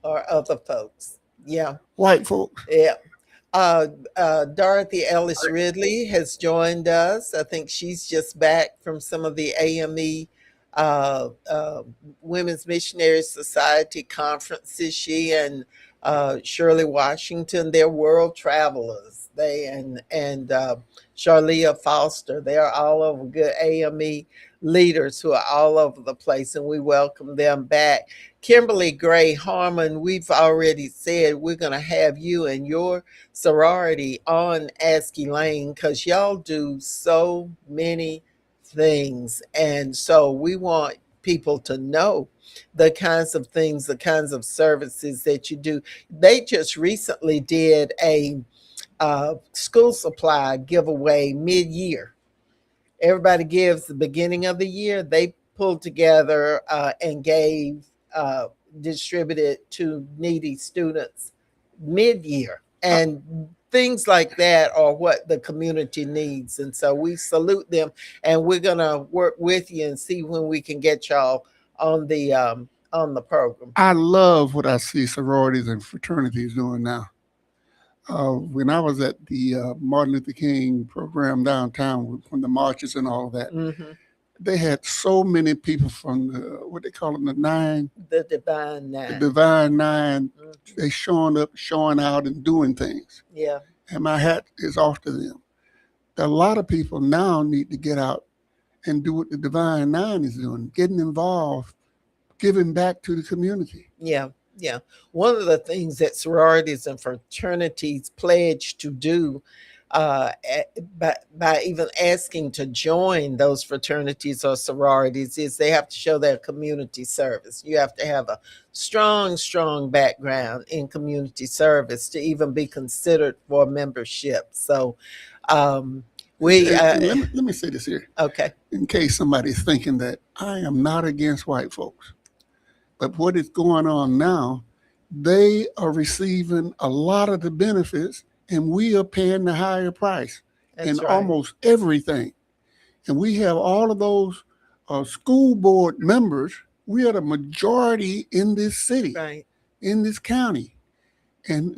Or other folks. Yeah. white folks. Yeah. Dorothy Ellis Ridley has joined us. I think she's just back from some of the AME Women's Missionary Society conferences. She and Shirley Washington, they're world travelers. They and Charlia Foster, they are all over good AME leaders who are all over the place, and we welcome them back. Kimberly Gray Harmon, we've already said we're going to have you and your sorority on Ask Elaine because y'all do so many things. And so we want people to know the kinds of things, the kinds of services that you do. They just recently did a school supply giveaway mid-year. Everybody gives the beginning of the year. They pulled together and distributed to needy students mid-year. And things like that are what the community needs. And so we salute them, and we're going to work with you and see when we can get y'all on the program. I love what I see sororities and fraternities doing now. When I was at the Martin Luther King program downtown, from the marches and all of that, Mm-hmm. they had so many people from what they call them, the Divine Nine. Divine Nine. Mhm. They showing up, showing out, and doing things. Yeah. And my hat is off to them. A lot of people now need to get out and do what the Divine Nine is doing, getting involved, giving back to the community. Yeah. Yeah. One of the things that sororities and fraternities pledge to do by even asking to join those fraternities or sororities is they have to show their community service. You have to have a strong background in community service to even be considered for membership. So let me say this here. Okay. In case somebody's thinking that I am not against white folks. But what is going on now, they are receiving a lot of the benefits, and we are paying the higher price in almost everything. And we have all of those school board members. We are the majority in this city, right, in this county. And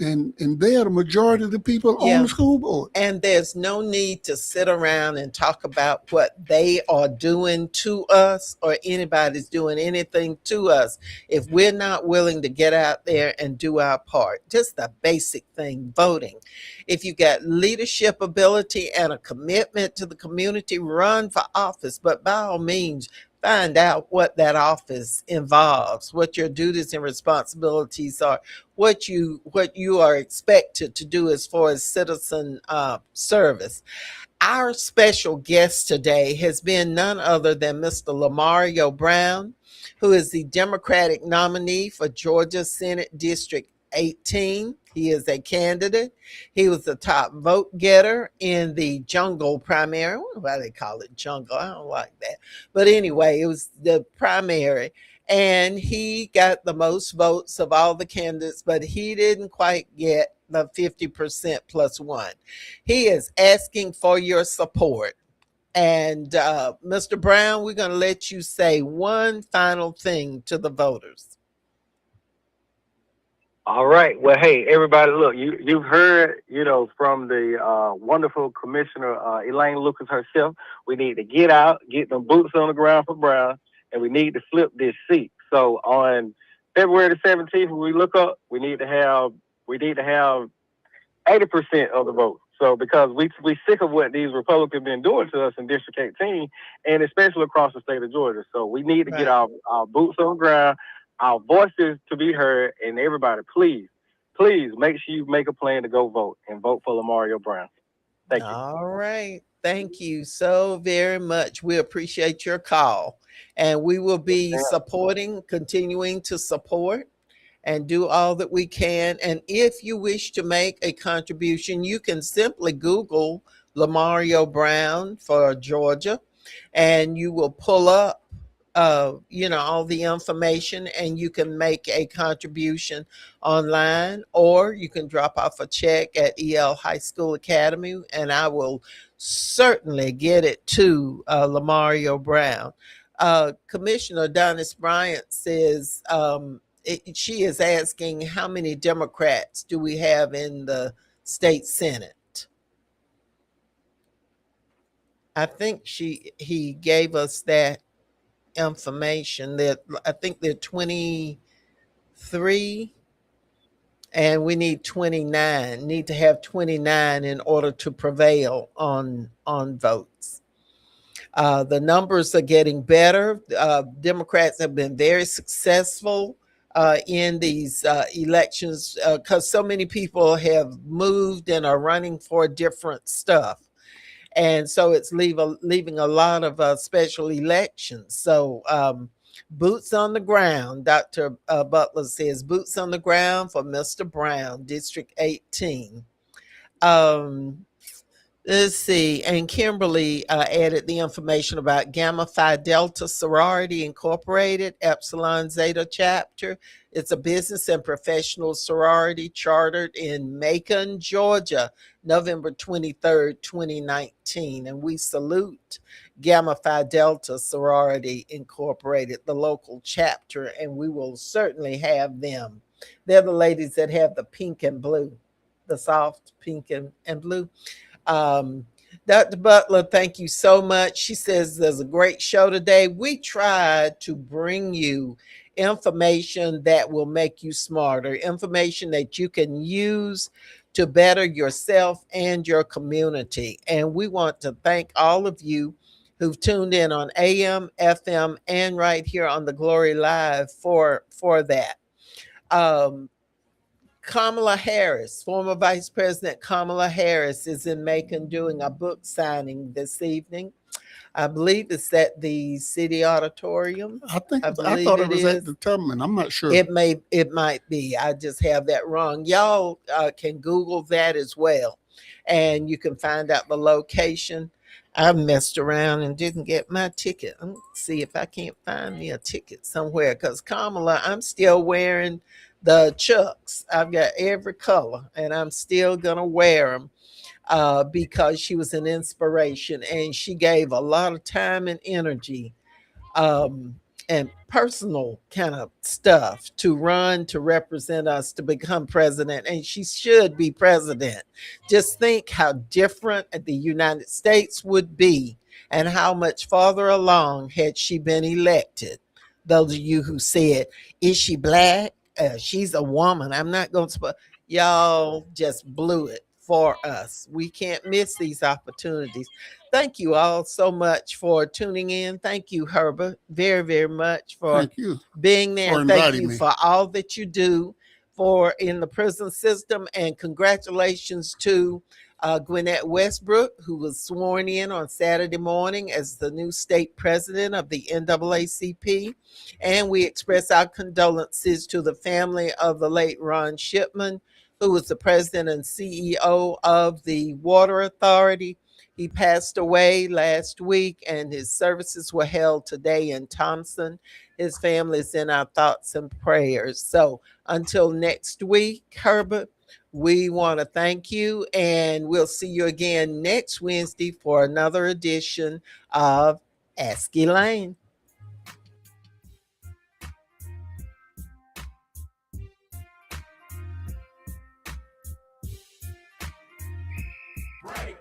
they are the majority of the people on the school board. And there's no need to sit around and talk about what they are doing to us or anybody's doing anything to us if we're not willing to get out there and do our part. Just the basic thing, voting. If you got leadership ability and a commitment to the community, run for office. But by all means, find out what that office involves, what your duties and responsibilities are, what you are expected to do as far as citizen service. Our special guest today has been none other than Mr. Lamario Brown, who is the Democratic nominee for Georgia Senate District 18. He is a candidate. He was the top vote getter in the jungle primary. I wonder why they call it jungle. I don't like that. But anyway, it was the primary. And he got the most votes of all the candidates, but he didn't quite get the 50% plus one. He is asking for your support. And Mr. Brown, we're going to let you say one final thing to the voters. All right. Well, hey, everybody, look, you've heard, from the wonderful Commissioner Elaine Lucas herself. We need to get out, get them boots on the ground for Brown, and we need to flip this seat. So on February the 17th, when we look up, we need to have 80% of the vote. So because we sick of what these Republicans been doing to us in District 18, and especially across the state of Georgia. So we need to get our boots on the ground, our voices to be heard, and everybody, please make sure you make a plan to go vote and vote for Lamario Brown. Thank you. All right. Thank you so very much. We appreciate your call. And we will be continuing to support and do all that we can. And if you wish to make a contribution, you can simply Google Lamario Brown for Georgia, and you will pull up all the information, and you can make a contribution online, or you can drop off a check at EL High School Academy, and I will certainly get it to Lamario Brown. Commissioner Donis Bryant says she is asking how many Democrats do we have in the state Senate. I think he gave us that information that I think they're 23 and we need 29, need to have 29 in order to prevail on votes. The numbers are getting better. Democrats have been very successful in these elections because so many people have moved and are running for different stuff. And so it's leaving a lot of special elections. So boots on the ground, Dr. Butler says, boots on the ground for Mr. Brown, District 18. Let's see. And Kimberly added the information about Gamma Phi Delta Sorority Incorporated, Epsilon Zeta Chapter. It's a business and professional sorority chartered in Macon, Georgia, November 23rd, 2019. And we salute Gamma Phi Delta Sorority Incorporated, the local chapter, and we will certainly have them. They're the ladies that have the pink and blue, the soft pink and blue. Dr. Butler, thank you so much. She says there's a great show today. We tried to bring you information that will make you smarter, information that you can use to better yourself and your community. And we want to thank all of you who've tuned in on AM, FM, and right here on the Glory Live for that. Kamala Harris, former Vice President Kamala Harris, is in Macon doing a book signing this evening. I believe it's at the City Auditorium. I thought it was at the Tubman. I'm not sure. It might be. I just have that wrong. Y'all can Google that as well, and you can find out the location. I messed around and didn't get my ticket. Let's see if I can't find me a ticket somewhere, because Kamala, I'm still wearing the Chucks. I've got every color, and I'm still gonna wear them because she was an inspiration, and she gave a lot of time and energy and personal kind of stuff to run to represent us to become president, and she should be president. Just think how different the United States would be and how much farther along had she been elected. Those of you who said, is she black? She's a woman. I'm not going to. Y'all just blew it for us. We can't miss these opportunities. Thank you all so much for tuning in. Thank you, Herbert, very, very much for being there. Thank you for all that you do for in the prison system. And congratulations to Gwinnett Westbrook, who was sworn in on Saturday morning as the new state president of the NAACP. And we express our condolences to the family of the late Ron Shipman, who was the president and CEO of the Water Authority. He passed away last week, and his services were held today in Thompson. His family is in our thoughts and prayers. So until next week, Herbert, we want to thank you, and we'll see you again next Wednesday for another edition of Ask Elaine. Break.